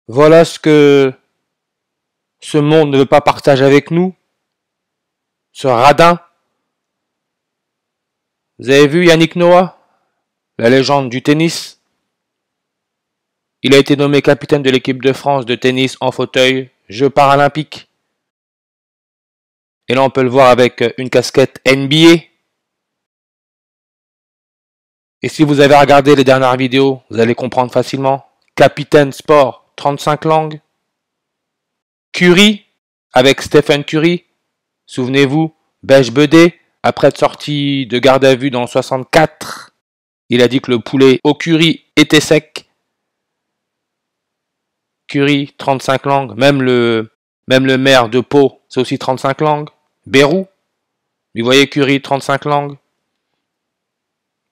Voilà ce que ce monde ne veut pas partager avec nous, ce radin. Vous avez vu Yannick Noah, la légende du tennis? Il a été nommé capitaine de l'équipe de France de tennis en fauteuil, Jeux paralympiques. Et là on peut le voir avec une casquette NBA. Et si vous avez regardé les dernières vidéos, vous allez comprendre facilement. Capitaine sport, 35 langues. Curry, avec Stephen Curry. Souvenez-vous, Beige Bedé, après être sorti de garde à vue dans 64, il a dit que le poulet au curry était sec. Curry, 35 langues. Même le maire de Pau, c'est aussi 35 langues. Bérou, vous voyez Curry, 35 langues.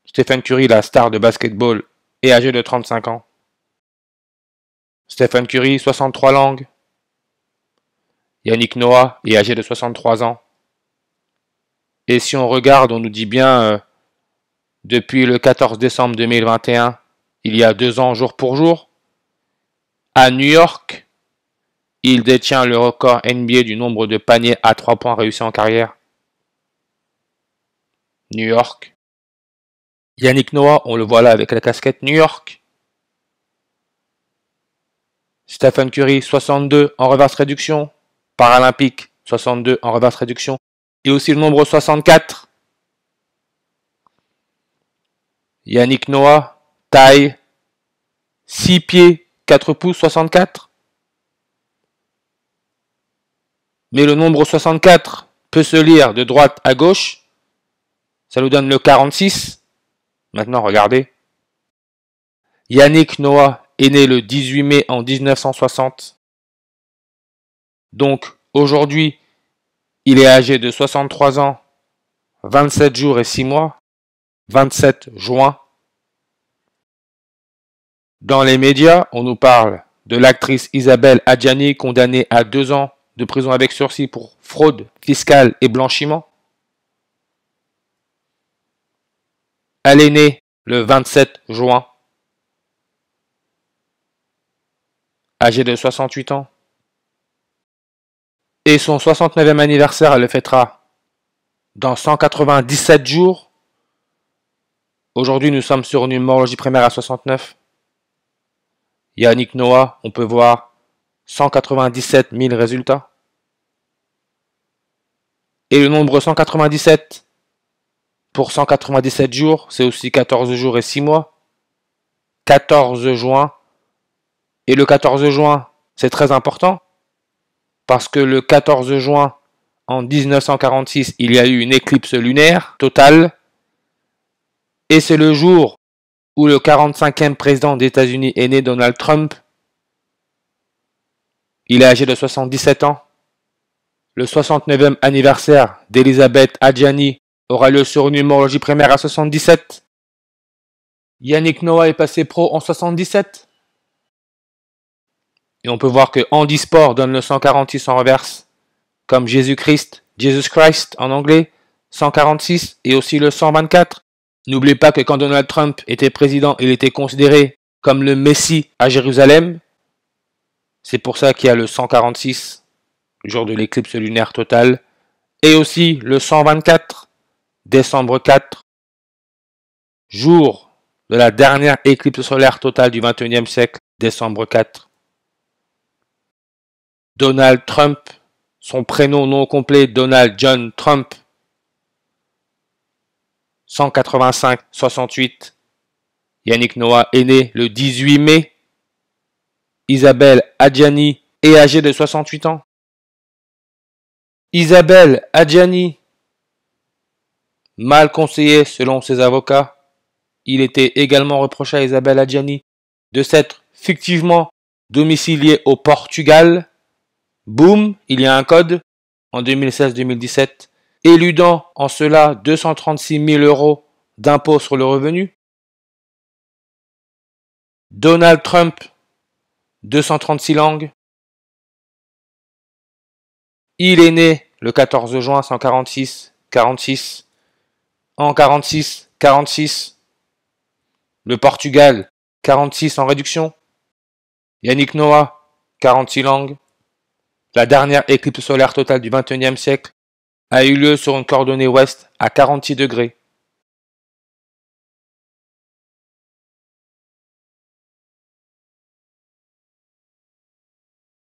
Stephen Curry, la star de basketball, est âgé de 35 ans. Stephen Curry, 63 langues. Yannick Noah est âgé de 63 ans. Et si on regarde, on nous dit bien, depuis le 14 décembre 2021, il y a 2 ans jour pour jour, à New York, il détient le record NBA du nombre de paniers à 3 points réussis en carrière. New York. Yannick Noah, on le voit là avec la casquette New York. Stephen Curry, 62 en reverse réduction. Paralympique, 62 en reverse réduction. Et aussi le nombre 64. Yannick Noah, taille 6 pieds, 4 pouces, 64. Mais le nombre 64 peut se lire de droite à gauche. Ça nous donne le 46. Maintenant, regardez. Yannick Noah est né le 18 mai en 1960. Donc, aujourd'hui, il est âgé de 63 ans, 27 jours et 6 mois, 27 juin. Dans les médias, on nous parle de l'actrice Isabelle Adjani, condamnée à 2 ans de prison avec sursis pour fraude fiscale et blanchiment. Elle est née le 27 juin, âgée de 68 ans. Et son 69e anniversaire, elle le fêtera dans 197 jours. Aujourd'hui, nous sommes sur une numérologie primaire à 69. Yannick Noah, on peut voir 197 000 résultats. Et le nombre 197 pour 197 jours, c'est aussi 14 jours et 6 mois. 14 juin. Et le 14 juin, c'est très important, parce que le 14 juin, en 1946, il y a eu une éclipse lunaire totale, et c'est le jour où le 45e président des États-Unis est né, Donald Trump. Il est âgé de 77 ans. Le 69e anniversaire d'Elisabeth Adjani aura lieu sur une numérologie primaire à 77. Yannick Noah est passé pro en 77. Et on peut voir que Handisport donne le 146 en reverse, comme Jésus-Christ, Jesus Christ en anglais, 146, et aussi le 124. N'oubliez pas que quand Donald Trump était président, il était considéré comme le Messie à Jérusalem. C'est pour ça qu'il y a le 146, le jour de l'éclipse lunaire totale, et aussi le 124, décembre 4, jour de la dernière éclipse solaire totale du XXIe siècle, décembre 4. Donald Trump, son prénom non complet, Donald John Trump, 185-68. Yannick Noah est né le 18 mai. Isabelle Adjani est âgée de 68 ans. Isabelle Adjani, mal conseillé selon ses avocats, il était également reproché à Isabelle Adjani de s'être fictivement domicilié au Portugal. Boum, il y a un code en 2016-2017, éludant en cela 236 000 € d'impôt sur le revenu. Donald Trump, 236 langues. Il est né le 14 juin 146, 46. En 46, 46. Le Portugal, 46 en réduction. Yannick Noah, 46 langues. La dernière éclipse solaire totale du XXIe siècle a eu lieu sur une coordonnée ouest à 46 degrés.